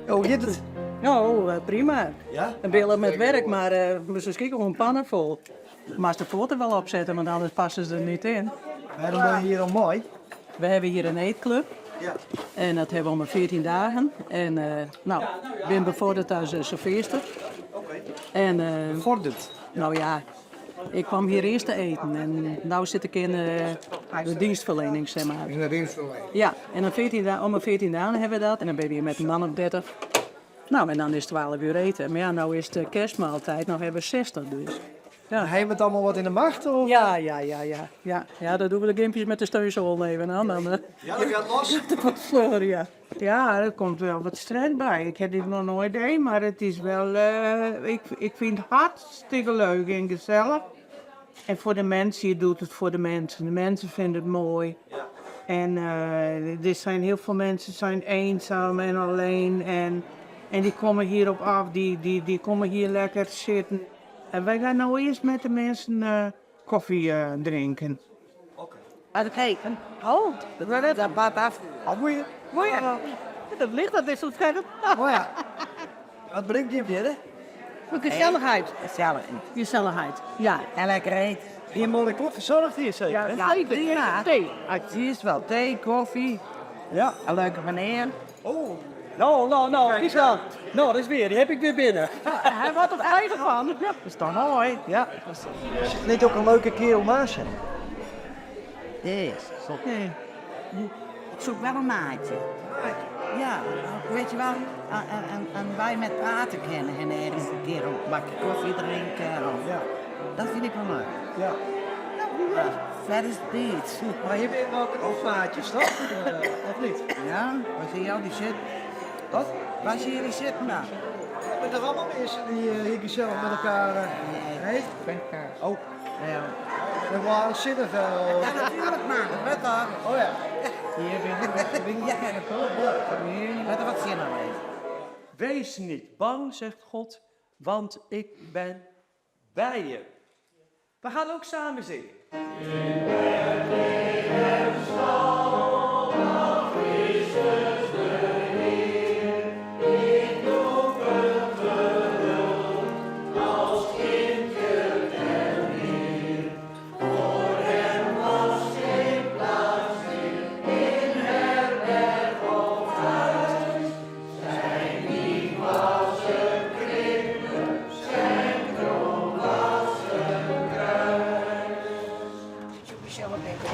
Hoe gaat het? Nou, prima. Ja? Een beetje met werk, maar we misschien gewoon pannen vol. Maar de poorten wel opzetten, want anders passen ze er niet in. Waarom ben je hier al mooi? We hebben hier een eetclub. Ja. En dat hebben we om 14 dagen. En nou, ik ben bevorderd als chauffeurster. En Vordert. nou ja, ik kwam hier eerst te eten. En nu zit ik in de dienstverlening, zeg maar. In de dienstverlening. Ja, en dan 14 om 14 dagen hebben we dat. En dan ben je hier met een man of 30. Nou, en dan is het 12 uur eten. Maar ja, nou is de kerstmaaltijd, nou hebben we 60 dus. Ja. Hebben we het allemaal wat in de macht? Of? Ja, dat doen we de gimpjes met de steunzool even aan. Dan, Ja, dat gaat los. wat voor, ja. Ja, er komt wel wat strijd bij. Ik heb dit nog nooit een, maar het is wel, ik vind het hartstikke leuk en gezellig. En voor de mensen, je doet het voor de mensen. De mensen vinden het mooi. Ja. En er zijn heel veel mensen zijn eenzaam en alleen. En die komen hierop af, die komen hier lekker zitten. En wij gaan nou eerst met de mensen koffie drinken. Aan het eten. Oh, dat baat af. Al moet je. Mooi, dat ligt, dat is zo scherp. Oh ja. Wat brengt je binnen? Gezelligheid. Gezellig. Gezelligheid, ja. En lekker eten. Je moet goed verzorgd hier zeker, hè? Ja, thee. Het is wel thee, koffie, Ja. een leuke meneer. Oh. Nou, die is wel. Nou, dat is weer, die heb ik weer binnen. Hij wordt er eigen van. Dat is toch mooi? Ja. Zit niet ook een leuke kerel naast je? Deze. Nee. Ik zoek wel een maatje. Ja, weet je wel, en wij met praten kennen en ergens een keer een bakje koffie drinken. Of, Ja. dat vind ik wel leuk. Ja. Verder is het niet. Maar je bent ook een maatjes, toch? Of niet? Ja, waar zie je al die shit? Wat? Waar zie je die shit nou? Je bent er allemaal mensen die hier gezellig met elkaar... Nee? Oh. Ja. Dat waren zitten wel. Ja, natuurlijk maar, dat weet toch? Oh ja. Hier ben ik. Ja, weet je wat zin nou heeft? Wees niet bang, zegt God, want ik ben bij je. We gaan ook samen zingen.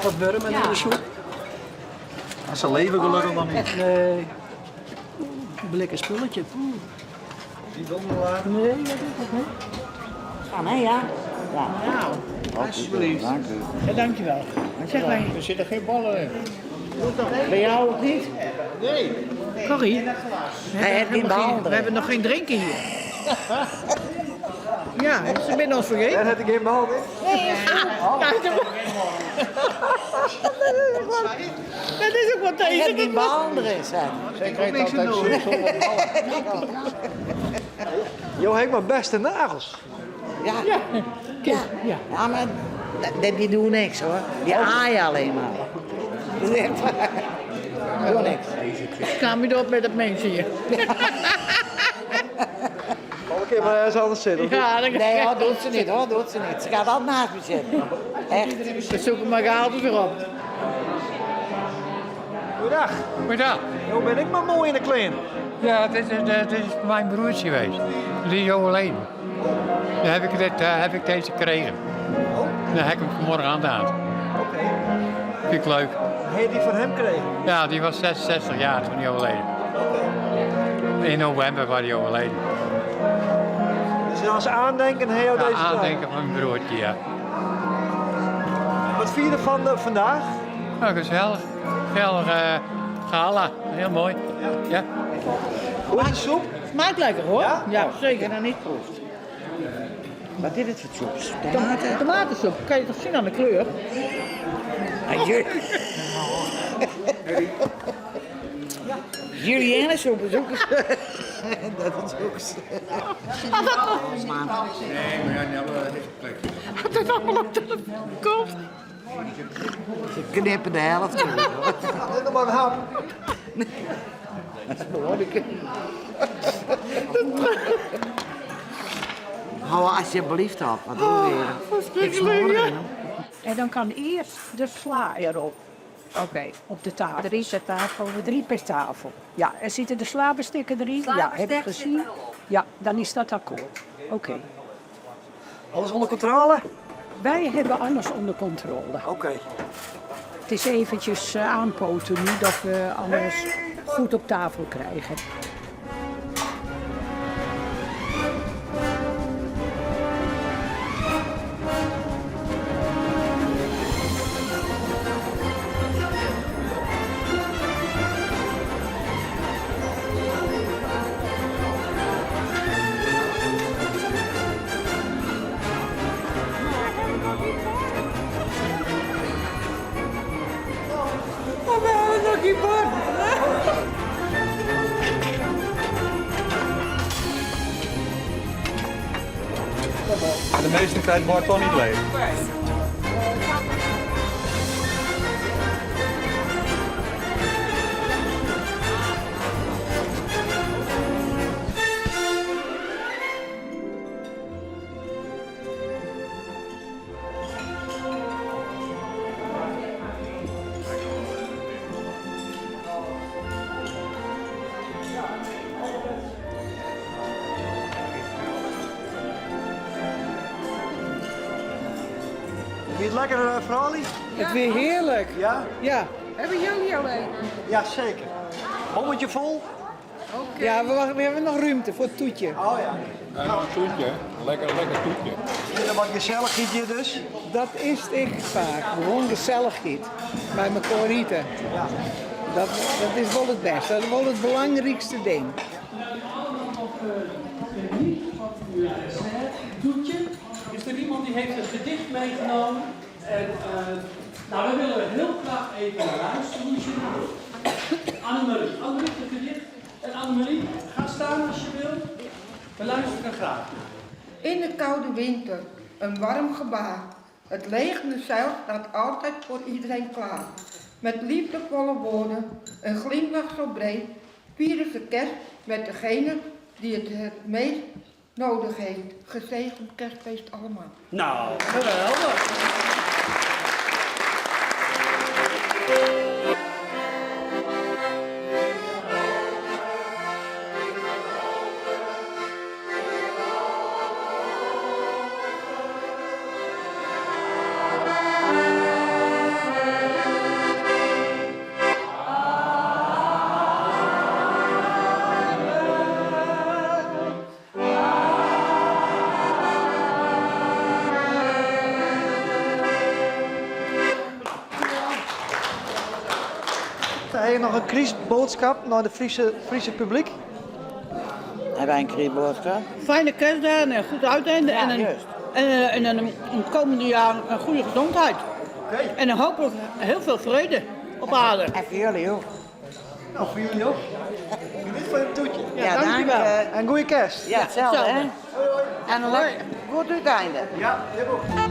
Wat burmen in de soep. Als ze leven gelukkig dan niet. Nee. Een blikken spulletje. Die donderlaag. Nee, dat is het niet. Van hè, ja? Ja. Nou, alsjeblieft. Ja, dankjewel. Zeg maar, Er zitten geen ballen in. bij jou ook niet? Nee. Corrie, Hij heeft geen bal. we hebben nog geen drinken hier. Ja, ze binnen ons vergeten. Daar heb ik geen bal in. Dat is ook wat Hij heeft deze. geen bal erin zijn. Zij krijgt altijd zonder ballen. Jo, heeft maar beste nagels. Ja. Ja, maar die doen niks hoor. Die aaien alleen maar. Doe niks. Ik ga me op met dat mensen hier. Oké, maar hij is anders zitten. Ja, dan Nee hoor, doet ze niet hoor, doet ze niet. Ze gaat altijd naast me zitten. Echt. we zoeken maar gehaald weer op. Goedendag. Goeiedag. Jo, ben ik maar mooi in de klein. Ja, dit is mijn broertje geweest. Die is overleden. Dan heb ik deze gekregen. Dan heb ik hem vanmorgen aangedaan. Oké. Vind ik leuk. Heb je die van hem gekregen? Ja, die was 66 jaar toen hij overleden. In november was hij overleden. Dus als aandenken heb je Ja, deze dag. aandenken van mijn broertje, ja. Wat vierde van vandaag? Nou, gezellig. Gezellig gala. Heel mooi. Ja. Hoe is de soep? Smaakt lekker hoor. Ja? Ja, zeker. dan niet proeft. Wat is het voor soeps? Tomatensoep, kan je toch zien aan de kleur? Julienne soep is ook eens. Dat is ook eens. Nee, maar ja, dat is plek. Dat is allemaal op de kop. Ze knippen de helft. Dit nog maar een hap. Hou alsjeblieft op, wat doe je weer? Ik smoor erin. En dan kan eerst de sla erop. Oké, op de tafel. 3 per tafel. 3 per tafel. Ja, en zitten de slabestikken erin? Ja, heb ik gezien. Ja, dan is dat akkoord. Oké. Alles onder controle? Wij hebben alles onder controle. Oké. Het is eventjes aanpoten nu dat we alles goed op tafel krijgen. De meeste tijd wordt toch niet leeg. Vind je het lekker, Frali? Het weer heerlijk. Ja? Ja. Hebben jullie al een? Ja, zeker. Bommetje vol? Ja, we hebben nog ruimte voor het toetje. Oh ja. En een toetje, lekker toetje. Is er wat gezellig hier dus? Dat is het echt vaak. Gewoon gezelligheid. Bij mijn corrieten. Ja. Dat is wel het beste. Dat is wel het belangrijkste ding. Doetje. Is er iemand die heeft een gedicht meegenomen? En, nou, we willen heel graag even luisteren hoe je doet. Annemarie. Annemarie, het gedicht. En Annemarie, ga staan als je wilt. We luisteren graag. In de koude winter, een warm gebaar. Het levende zeil staat altijd voor iedereen klaar. Met liefdevolle woorden, een glimlach zo breed, vieren ze kerst met degene die het meest nodig heeft. Gezegend kerstfeest allemaal. Nou, geweldig. Heb je nog een kriesboodschap naar het Friese publiek? Hebben wij een kriesboodschap? Fijne kerstdagen en goed uiteinde. Ja, en juist. een komende jaar een goede gezondheid. En dan hopelijk heel veel vrede op aarde. En voor jullie ook. Nou, voor jullie ook. Geniet van het toetje. Ja, dankjewel. En goeie kerst. Ja, hetzelfde hè. Hetzelfde. En een lekker goed uiteinde. Ja, heel goed.